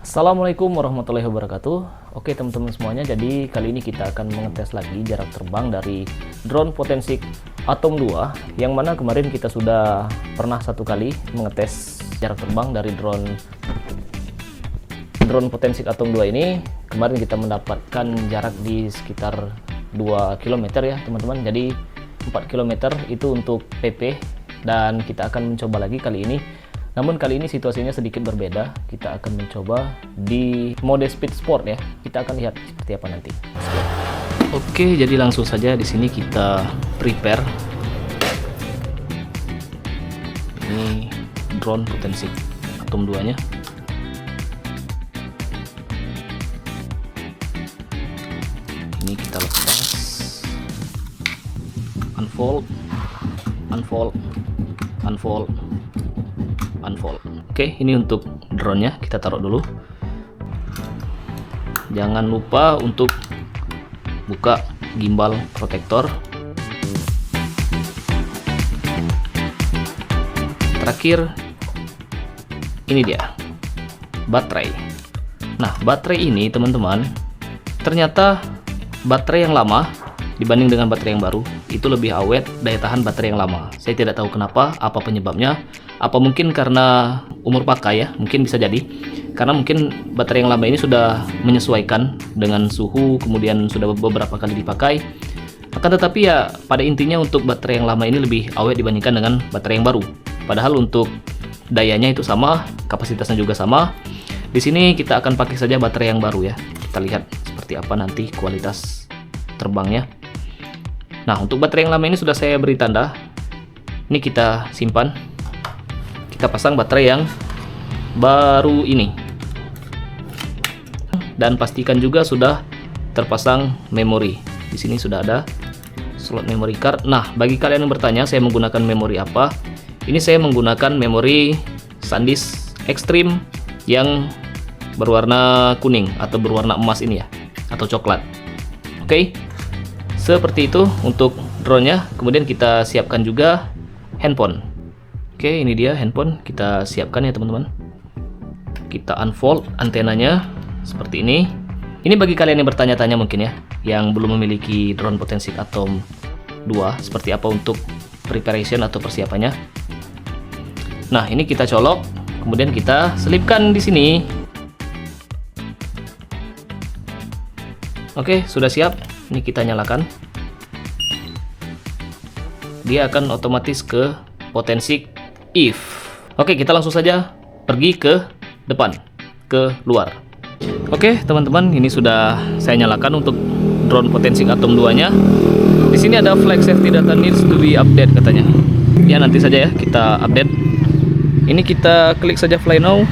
Assalamualaikum warahmatullahi wabarakatuh. Oke teman-teman semuanya, jadi kali ini kita akan mengetes lagi jarak terbang dari drone Potensik Atom 2, yang mana kemarin kita sudah pernah satu kali mengetes jarak terbang dari drone Potensik Atom 2 ini. Kemarin kita mendapatkan jarak di sekitar 2 km ya teman-teman. Jadi 4 km itu untuk PP, dan kita akan mencoba lagi kali ini. Namun kali ini situasinya sedikit berbeda. Kita akan mencoba di mode speed sport ya. Kita akan lihat seperti apa nanti. Oke, jadi langsung saja di sini kita prepare. Ini drone Potensik Atom 2-nya. Ini kita lepas. Unfold, unfold, unfold, unfold. Oke, ini untuk drone-nya kita taruh dulu. Jangan lupa untuk buka gimbal protektor. Terakhir, ini dia baterai. Nah, baterai ini teman-teman, ternyata baterai yang lama dibanding dengan baterai yang baru itu lebih awet daya tahan baterai yang lama. Saya tidak tahu kenapa, apa penyebabnya. Apa mungkin karena umur pakai ya, mungkin bisa jadi. Karena mungkin baterai yang lama ini sudah menyesuaikan dengan suhu, kemudian sudah beberapa kali dipakai. Akan tetapi ya, pada intinya untuk baterai yang lama ini lebih awet dibandingkan dengan baterai yang baru. Padahal untuk dayanya itu sama, kapasitasnya juga sama. Di sini kita akan pakai saja baterai yang baru ya. Kita lihat seperti apa nanti kualitas terbangnya. Nah, untuk baterai yang lama ini sudah saya beri tanda. Ini kita simpan. Kita pasang baterai yang baru ini, dan pastikan juga sudah terpasang memori. Di sini sudah ada slot memory card. Nah, bagi kalian yang bertanya saya menggunakan memori apa, ini saya menggunakan memori SanDisk Extreme yang berwarna kuning atau berwarna emas ini ya, atau coklat. Oke, seperti itu untuk drone-nya. Kemudian kita siapkan juga handphone. Oke, ini dia handphone, kita siapkan ya teman-teman. Kita unfold antenanya seperti ini. Ini bagi kalian yang bertanya-tanya mungkin ya, yang belum memiliki drone Potensik Atom 2, seperti apa untuk preparation atau persiapannya. Nah, ini kita colok, kemudian kita selipkan di sini. Oke, sudah siap. Ini kita nyalakan. Dia akan otomatis ke Potensik If. Oke, kita langsung saja pergi ke depan, ke luar. Oke, teman-teman, ini sudah saya nyalakan untuk drone Potensik Atom 2-nya. Di sini ada flag safety data needs to be update katanya. Ya, nanti saja ya kita update. Ini kita klik saja fly now.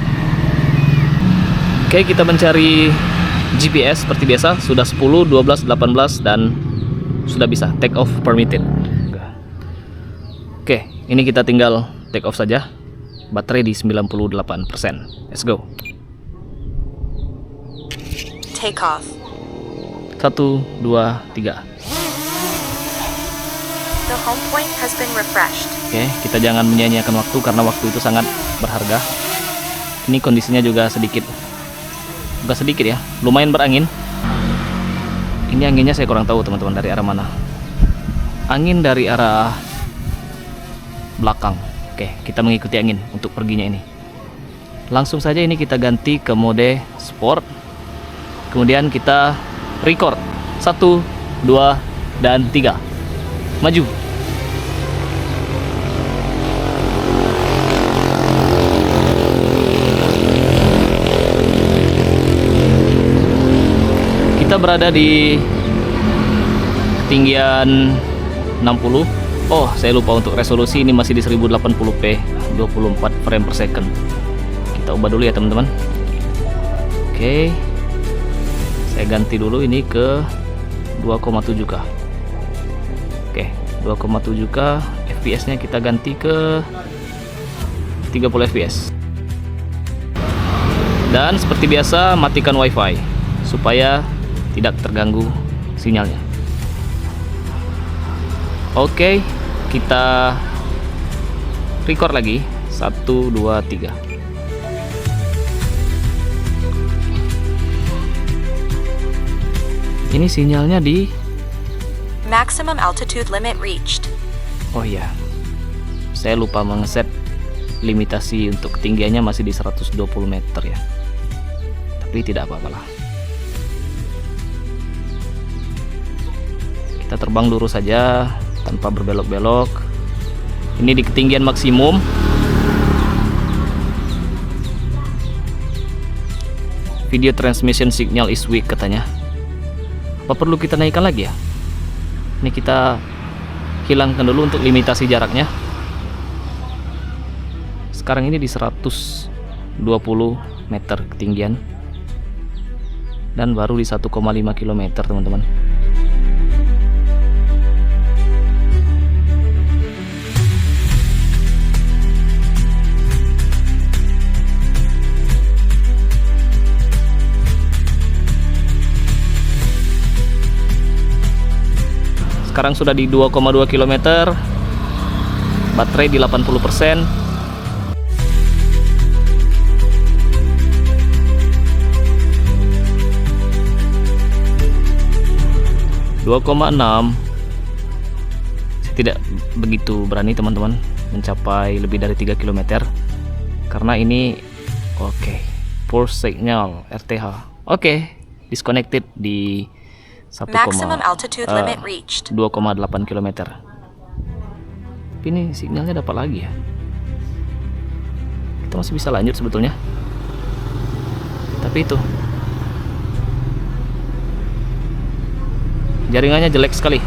Oke, kita mencari GPS seperti biasa, sudah 10, 12, 18 dan sudah bisa take off permitted. Oke, ini kita tinggal take off saja. Baterai di 98%. Let's go. Take off. 1, 2, 3. The home point has been refreshed. Oke, kita jangan menyia-nyiakan waktu karena waktu itu sangat berharga. Ini kondisinya juga sedikit, bukan sedikit ya, lumayan berangin. Ini anginnya saya kurang tahu teman-teman dari arah mana. Angin dari arah belakang. Oke, kita mengikuti angin untuk perginya ini. Langsung saja ini kita ganti ke mode sport. Kemudian kita record. 1, 2, dan 3. Maju. Kita berada di ketinggian 60. Oh, saya lupa untuk resolusi, ini masih di 1080p 24 frame per second. Kita ubah dulu ya teman-teman. Oke, saya ganti dulu ini ke 2,7K. Oke, 2,7K. FPS nya kita ganti ke 30 fps. Dan seperti biasa matikan wifi supaya tidak terganggu sinyalnya. Oke, kita record lagi. 1, 2, 3. Ini sinyalnya di... Maximum altitude limit reached. Oh iya, saya lupa mengeset limitasi untuk ketinggiannya masih di 120 meter ya. Tapi tidak apa-apalah. Kita terbang lurus saja tanpa berbelok-belok. Ini di ketinggian maksimum. Video transmission signal is weak katanya. Apa perlu kita naikkan lagi ya? Ini kita hilangkan dulu untuk limitasi jaraknya. Sekarang ini di 120 meter ketinggian. Dan baru di 1,5 km teman-teman. Sekarang sudah di 2,2 km. Baterai di 80%. ...2,6. Saya tidak begitu berani teman-teman mencapai lebih dari 3 km karena ini poor signal RTH. Disconnected di 2,8 km. Tapi ini sinyalnya dapat lagi ya. Kita masih bisa lanjut sebetulnya. Tapi itu jaringannya jelek sekali.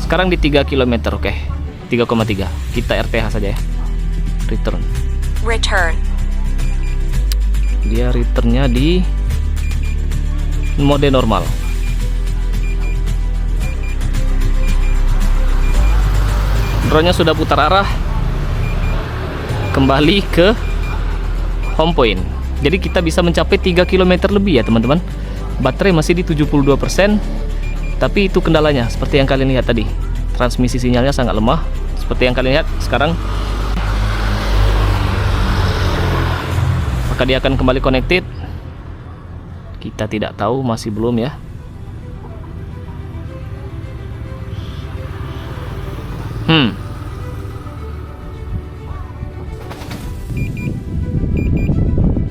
Sekarang di 3 km, 3,3. Kita RTH saja ya. Return. Dia returnnya di mode normal. Drone-nya sudah putar arah kembali ke home point. Jadi kita bisa mencapai 3 km lebih ya teman-teman. Baterai masih di 72%. Tapi itu kendalanya seperti yang kalian lihat tadi. Transmisi sinyalnya sangat lemah. Seperti yang kalian lihat sekarang. Maka dia akan kembali connected. Kita tidak tahu, masih belum ya.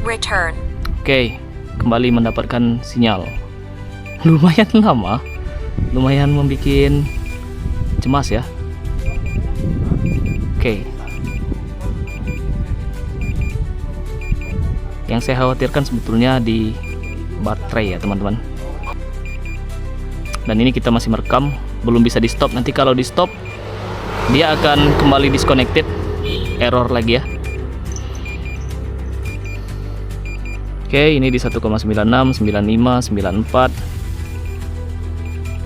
Return. Kembali mendapatkan sinyal. Lumayan lama, lumayan membuat cemas ya. Yang saya khawatirkan sebetulnya di baterai ya teman-teman. Dan ini kita masih merekam, belum bisa di stop. Nanti kalau di stop dia akan kembali disconnected, error lagi ya. Ini di 1,96, 95, 94.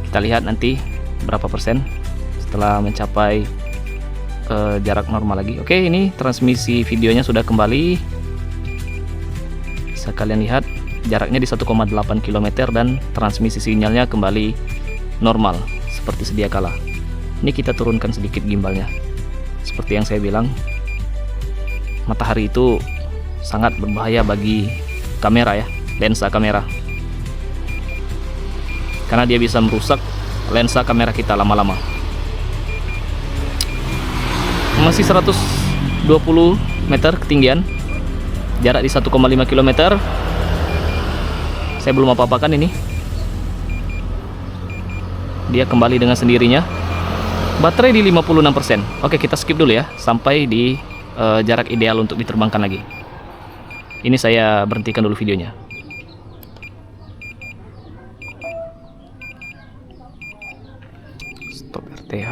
Kita lihat nanti berapa persen setelah mencapai jarak normal lagi. Ini transmisi videonya sudah kembali. Bisa kalian lihat jaraknya di 1,8 km dan transmisi sinyalnya kembali normal seperti sedia kala. Ini kita turunkan sedikit gimbalnya. Seperti yang saya bilang, matahari itu sangat berbahaya bagi kamera ya, lensa kamera. Karena dia bisa merusak lensa kamera kita lama-lama. Masih 120 meter ketinggian. Jarak di 1,5 km. Saya belum apa-apakan ini. Dia kembali dengan sendirinya. Baterai di 56%. Kita skip dulu ya sampai di jarak ideal untuk diterbangkan lagi. Ini saya berhentikan dulu videonya. Stop RTH.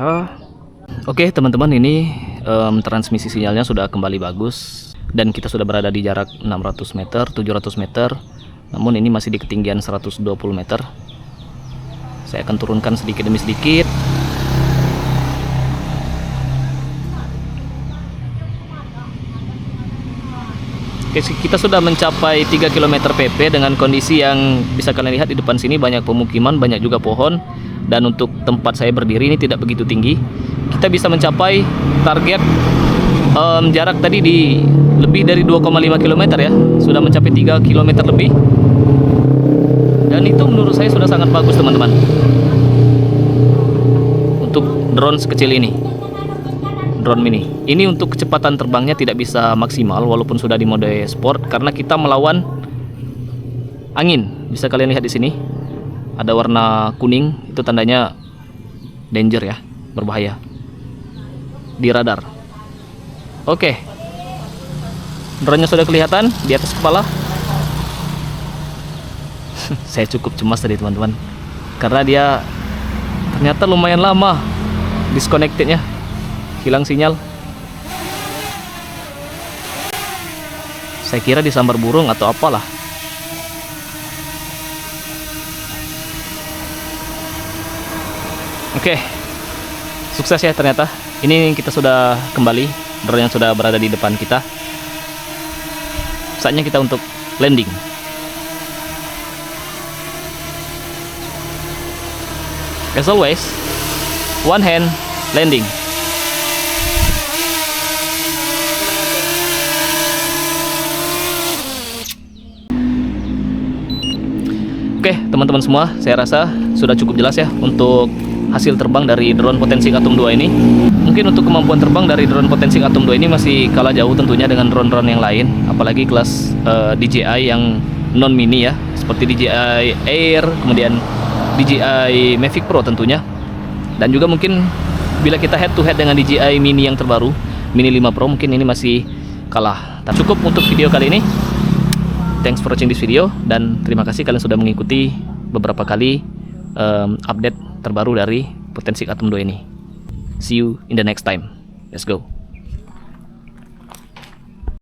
Teman-teman, ini transmisi sinyalnya sudah kembali bagus dan kita sudah berada di jarak 600 meter, 700 meter. Namun ini masih di ketinggian 120 meter. Saya akan turunkan sedikit demi sedikit. Kita sudah mencapai 3 km PP dengan kondisi yang bisa kalian lihat di depan sini banyak pemukiman, banyak juga pohon. Dan untuk tempat saya berdiri ini tidak begitu tinggi. Kita bisa mencapai target jarak tadi di lebih dari 2,5 km ya. Sudah mencapai 3 km lebih. Dan itu menurut saya sudah sangat bagus teman-teman, untuk drone sekecil ini, drone mini. Ini untuk kecepatan terbangnya tidak bisa maksimal walaupun sudah di mode sport, karena kita melawan angin. Bisa kalian lihat di sini ada warna kuning, itu tandanya danger ya, berbahaya di radar. Oke, drone-nya sudah kelihatan di atas kepala. Saya cukup cemas tadi teman-teman, karena dia ternyata lumayan lama disconnectednya, hilang sinyal. Saya kira disambar burung atau apalah. Oke, sukses ya ternyata. Ini kita sudah kembali, drone yang sudah berada di depan kita. Saatnya kita untuk landing. As always, one hand landing. Oke, teman-teman semua, saya rasa sudah cukup jelas ya untuk hasil terbang dari drone Potensic Atom 2 ini. Mungkin untuk kemampuan terbang dari drone Potensic Atom 2 ini masih kalah jauh tentunya dengan drone-drone yang lain, apalagi kelas DJI yang non mini ya, seperti DJI Air, kemudian DJI Mavic Pro tentunya. Dan juga mungkin bila kita head to head dengan DJI Mini yang terbaru, Mini 5 Pro, mungkin ini masih kalah. Tapi cukup untuk video kali ini. Thanks for watching this video, dan terima kasih kalian sudah mengikuti beberapa kali update terbaru dari Potensic Atom 2 ini. See you in the next time. Let's go.